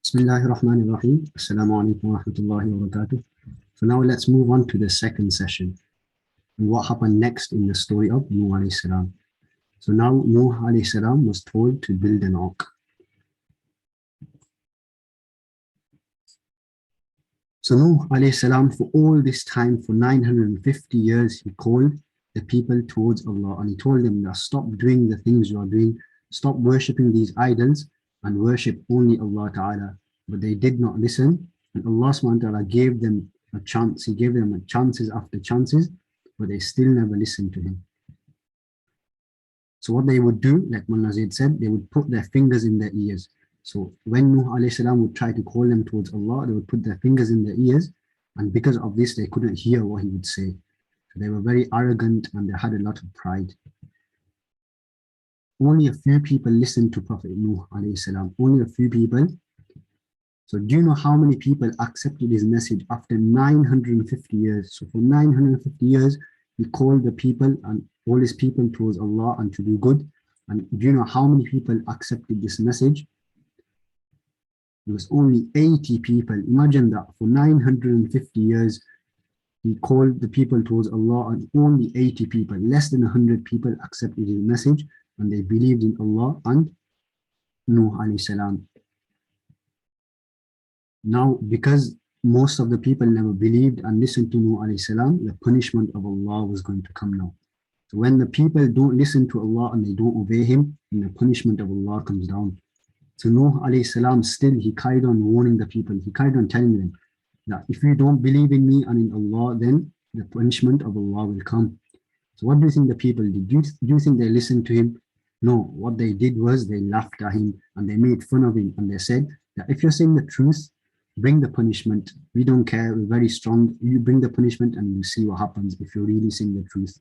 Bismillahir Rahmanir Rahim. Assalamu alaikum wa rahmatullahi wa barakatuh. So now let's move on to the second session and what happened next in the story of Nuh alayhi salam. So now Nuh alayhi salam was told to build an ark. So Nuh alayhi salam, for all this time, for 950 years, he called the people towards Allah and he told them that stop doing the things you are doing, stop worshipping these idols and worship only Allah Ta'ala. But they did not listen, and Allah subhanahu wa ta'ala gave them a chance. He gave them chances after chances, but they still never listened to him. So what they would do, like Mullah Zaid said, they would put their fingers in their ears. So when Nuh alayhi salam would try to call them towards Allah, they would put their fingers in their ears, and because of this, they couldn't hear what he would say. So they were very arrogant and they had a lot of pride. Only a few people listened to Prophet Nuh alayhi salam. Only a few people. So do you know how many people accepted his message after 950 years? So for 950 years, he called the people and all his people towards Allah and to do good. And do you know how many people accepted this message? There was only 80 people. Imagine that for 950 years, he called the people towards Allah and only 80 people, less than 100 people accepted his message and they believed in Allah and Nuh alayhi salam. Now, because most of the people never believed and listened to Nuh alayhi salam, the punishment of Allah was going to come now. So when the people don't listen to Allah and they don't obey him, then the punishment of Allah comes down. So Nuh alayhi salam still, he carried on warning the people. He carried on telling them that if you don't believe in me and in Allah, then the punishment of Allah will come. So what do you think the people did? Do you think they listened to him? No, what they did was they laughed at him and they made fun of him and they said that if you're saying the truth, bring the punishment. We don't care, we're very strong. You bring the punishment and we'll see what happens if you're really saying the truth.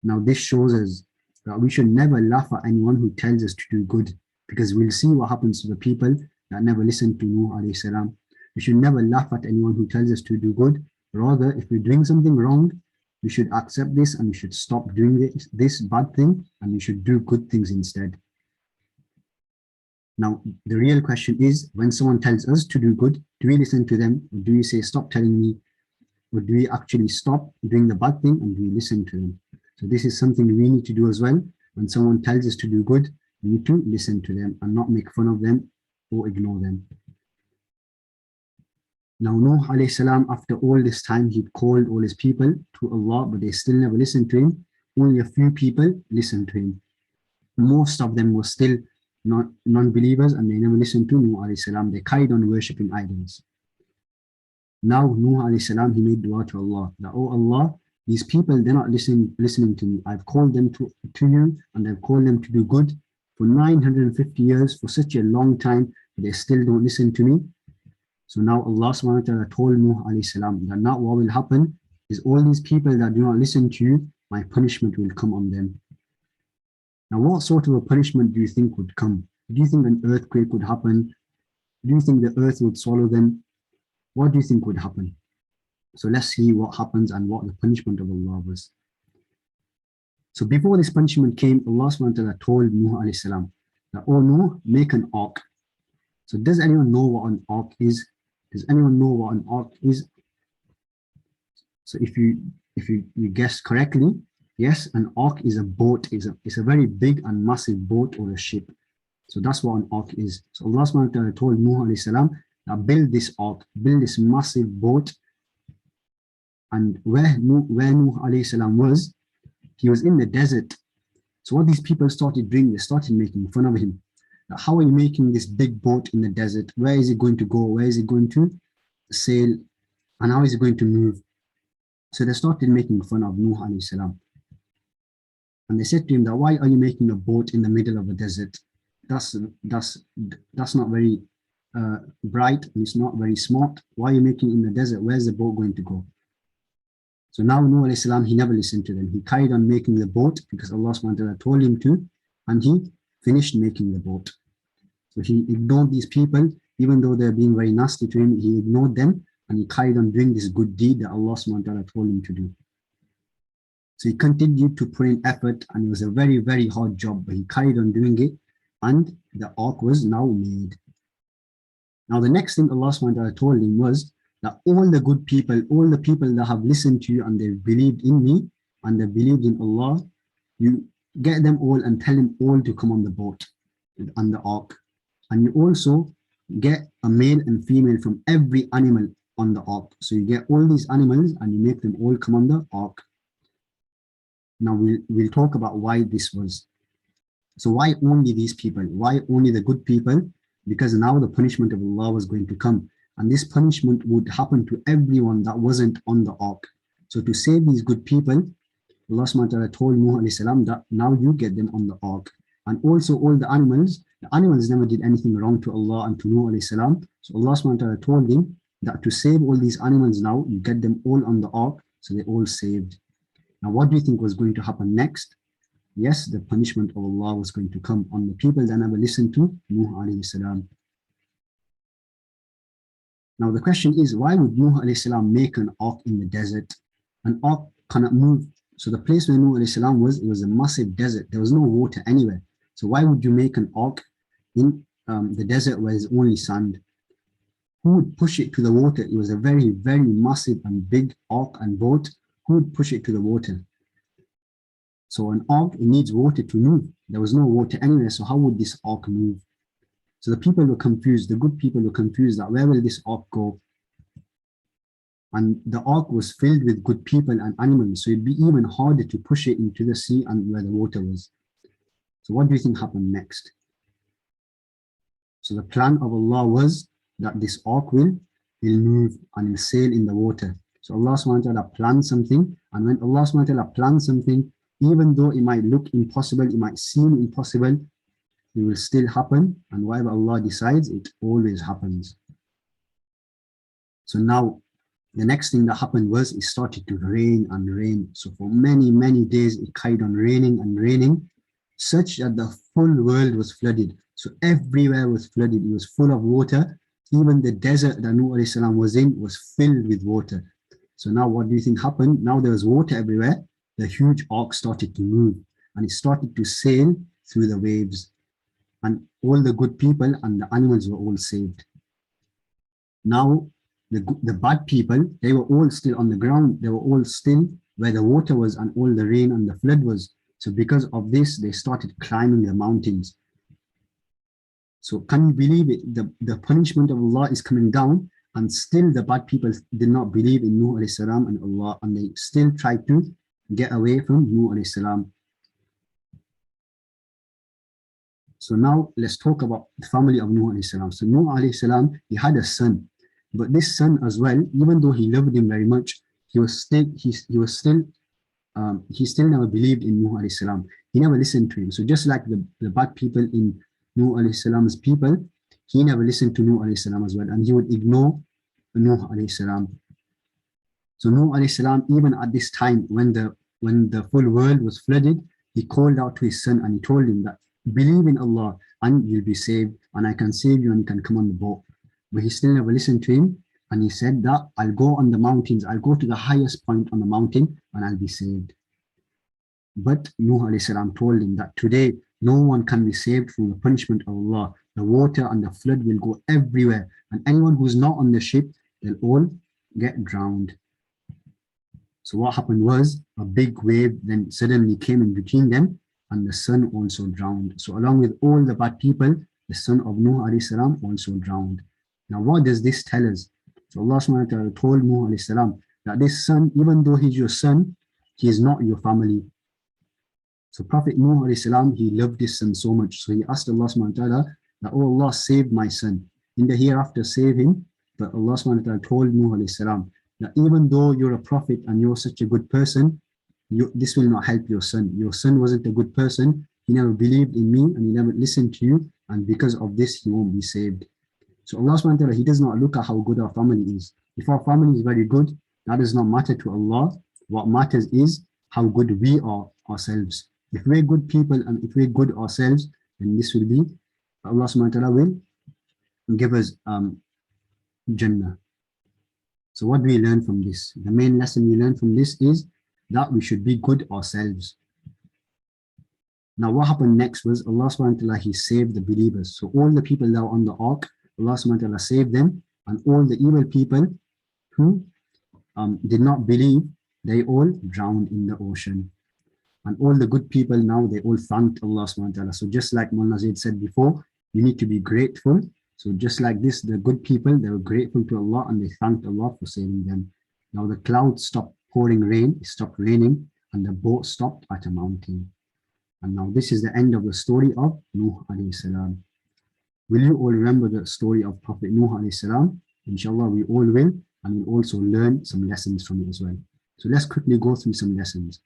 Now this shows us that we should never laugh at anyone who tells us to do good, because we'll see what happens to the people that never listen to Nuh alayhi salam. We should never laugh at anyone who tells us to do good. Rather, if we're doing something wrong, we should accept this and we should stop doing this bad thing and we should do good things instead. Now, the real question is, when someone tells us to do good, do we listen to them? Or do we say, stop telling me? Or do we actually stop doing the bad thing and do we listen to them? So this is something we need to do as well. When someone tells us to do good, we need to listen to them and not make fun of them or ignore them. Now, Nuh alayhi salam, after all this time, he called all his people to Allah, but they still never listened to him. Only a few people listened to him. Most of them were still non-believers and they never listened to Nuh alayhi salam. They carried on worshipping idols. Now, Nuh alayhi salam, he made dua to Allah, that, oh Allah, these people, they're not listening to me. I've called them to you and I've called them to do good for 950 years, for such a long time, but they still don't listen to me. So now Allah subhanahu wa ta'ala told Nuh alayhi salam that now what will happen is all these people that do not listen to you, my punishment will come on them. Now what sort of a punishment do you think would come? Do you think an earthquake would happen? Do you think the earth would swallow them? What do you think would happen? So let's see what happens and what the punishment of Allah was. So before this punishment came, Allah subhanahu wa ta'ala told Nuh alayhi salam that, oh Nuh, make an ark. So does anyone know what an ark is? Does anyone know what an ark is? So if you guessed correctly, yes, an ark is a boat. It's a very big and massive boat or a ship. So that's what an ark is. So Allah subhanahu wa ta'ala told Nuh alayhi salam that build this ark, build this massive boat. And where Nuh alayhi salam was, he was in the desert. So what these people started doing, they started making fun of him. How are you making this big boat in the desert? Where is it going to go? Where is it going to sail? And how is it going to move? So they started making fun of Nuh alayhi salam. And they said to him that, why are you making a boat in the middle of a desert? That's not very bright and it's not very smart. Why are you making it in the desert? Where's the boat going to go? So now Nuh alayhi salam, he never listened to them. He carried on making the boat because Allah subhanahu wa ta'ala told him to, and he finished making the boat. So he ignored these people, even though they're being very nasty to him, he ignored them and he carried on doing this good deed that Allah subhanahu wa ta'ala told him to do. So he continued to put in effort and it was a very, very hard job, but he carried on doing it and the ark was now made. Now, the next thing Allah subhanahu wa ta'ala told him was that all the good people, all the people that have listened to you and they believed in me and they believed in Allah, you get them all and tell them all to come on the boat, on the ark. And you also get a male and female from every animal on the ark. So you get all these animals and you make them all come on the ark. Now we'll talk about why this was. So why only these people? Why only the good people? Because now the punishment of Allah was going to come. And this punishment would happen to everyone that wasn't on the ark. So to save these good people, Allah subhanahu wa ta'ala told Nuh alayhi salam that now you get them on the ark. And also all the animals never did anything wrong to Allah and to Nuh alayhi salam. So Allah subhanahu wa ta'ala told him that to save all these animals now, you get them all on the ark, so they all saved. Now what do you think was going to happen next? Yes, the punishment of Allah was going to come on the people that never listened to Nuh alayhi salam. Now the question is, why would Nuh alayhi salam make an ark in the desert? An ark cannot move. So the place where Nuh alayhi salam was, it was a massive desert. There was no water anywhere. So why would you make an ark in the desert where there's only sand? Who would push it to the water? It was a very, very massive and big ark and boat. Who would push it to the water? So an ark, it needs water to move. There was no water anywhere, so how would this ark move? So the people were confused. The good people were confused that where will this ark go? And the ark was filled with good people and animals, so it'd be even harder to push it into the sea and where the water was. So what do you think happened next? So the plan of Allah was that this ark will move and will sail in the water. So Allah subhanahu wa ta'ala planned something, and when Allah subhanahu wa ta'ala plans something, even though it might look impossible, it might seem impossible, it will still happen, and whatever Allah decides, it always happens. So now, the next thing that happened was it started to rain and rain. So for many, many days, it carried on raining and raining, such that the full world was flooded. So everywhere was flooded. It was full of water. Even the desert that Nuh alayhi salam was in was filled with water. So now what do you think happened? Now there was water everywhere. The huge ark started to move, and it started to sail through the waves. And all the good people and the animals were all saved. Now, the bad people, they were all still on the ground. They were all still where the water was and all the rain and the flood was. So because of this, they started climbing the mountains. So can you believe it? The punishment of Allah is coming down, and still the bad people did not believe in Nuh alayhi salam and Allah, and they still tried to get away from Nuh alayhi salam. So now let's talk about the family of Nuh alayhi salam. So Nuh alayhi salam, he had a son, but this son as well, even though he loved him very much, he still never believed in Nuh alayhi salam. He never listened to him. So just like the bad people in Nuh alayhi salam's people, he never listened to Nuh alayhi salam as well, and he would ignore Nuh alayhi salam. So Nuh alayhi salam, even at this time when the full world was flooded, he called out to his son and he told him that believe in Allah and you'll be saved, and I can save you and you can come on the boat. But he still never listened to him, and he said that I'll go on the mountains, I'll go to the highest point on the mountain and I'll be saved. But Nuh alayhi salam told him that today no one can be saved from the punishment of Allah. The water and the flood will go everywhere, and anyone who's not on the ship, they'll all get drowned. So what happened was a big wave then suddenly came in between them, and the son also drowned. So along with all the bad people, the son of Nuh alayhi salam also drowned. Now what does this tell us? So Allah subhanahu wa ta'ala told Nuh alayhi salam that this son, even though he's your son, he is not your family. So Prophet Nuh alayhi salam, he loved his son so much. So he asked Allah subhanahu wa ta'ala that, oh Allah, save my son. In the hereafter, save him. But Allah subhanahu wa ta'ala told Nuh alayhi salam that even though you're a prophet and you're such a good person, this will not help your son. Your son wasn't a good person. He never believed in me and he never listened to you. And because of this, he won't be saved. So Allah subhanahu wa ta'ala, he does not look at how good our family is. If our family is very good, that does not matter to Allah. What matters is how good we are ourselves. If we're good people and if we're good ourselves, then this will be, Allah subhanahu wa ta'ala will give us Jannah. So what do we learn from this? The main lesson we learn from this is that we should be good ourselves. Now what happened next was Allah subhanahu wa ta'ala, he saved the believers. So all the people that were on the ark, Allah subhanahu wa ta'ala saved them, and all the evil people who did not believe, they all drowned in the ocean. And all the good people now, they all thanked Allah subhanahu wa ta'ala. So just like Mullah Zaid said before, you need to be grateful. So just like this, the good people, they were grateful to Allah and they thanked Allah for saving them. Now the clouds stopped pouring rain, it stopped raining, and the boat stopped at a mountain. And now this is the end of the story of Nuh alayhi salam. Will you all remember the story of Prophet Nuh alayhi salam? Inshallah, we all will, and we'll also learn some lessons from it as well. So let's quickly go through some lessons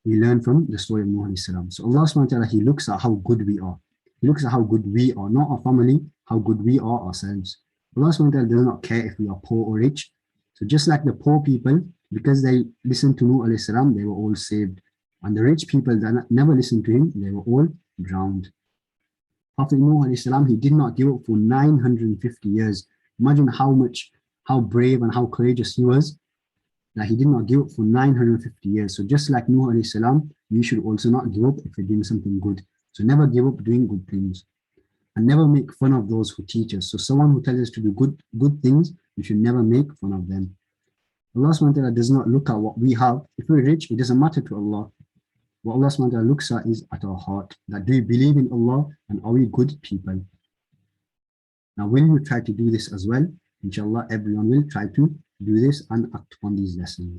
we learn from the story of Nuh alayhi salam. So Allah subhanahu wa ta'ala, He looks at how good we are. He looks at how good we are, not our family, how good we are ourselves. Allah subhanahu wa ta'ala does not care if we are poor or rich. So just like the poor people, because they listened to Nuh alayhi salam, they were all saved. And the rich people that never listened to him, they were all drowned. Prophet Nuh alayhi salam, he did not give up for 950 years. Imagine how brave and how courageous he was, that he did not give up for 950 years. So just like Nuh alayhi salam, you should also not give up if you're doing something good. So never give up doing good things. And never make fun of those who teach us. So someone who tells us to do good things, we should never make fun of them. Allah subhanahu wa ta'ala does not look at what we have. If we're rich, it doesn't matter to Allah. What Allah subhanahu wa ta'ala looks at is at our heart. That do we believe in Allah and are we good people? Now will you try to do this as well? Inshallah, everyone will try to do this and act on these lessons.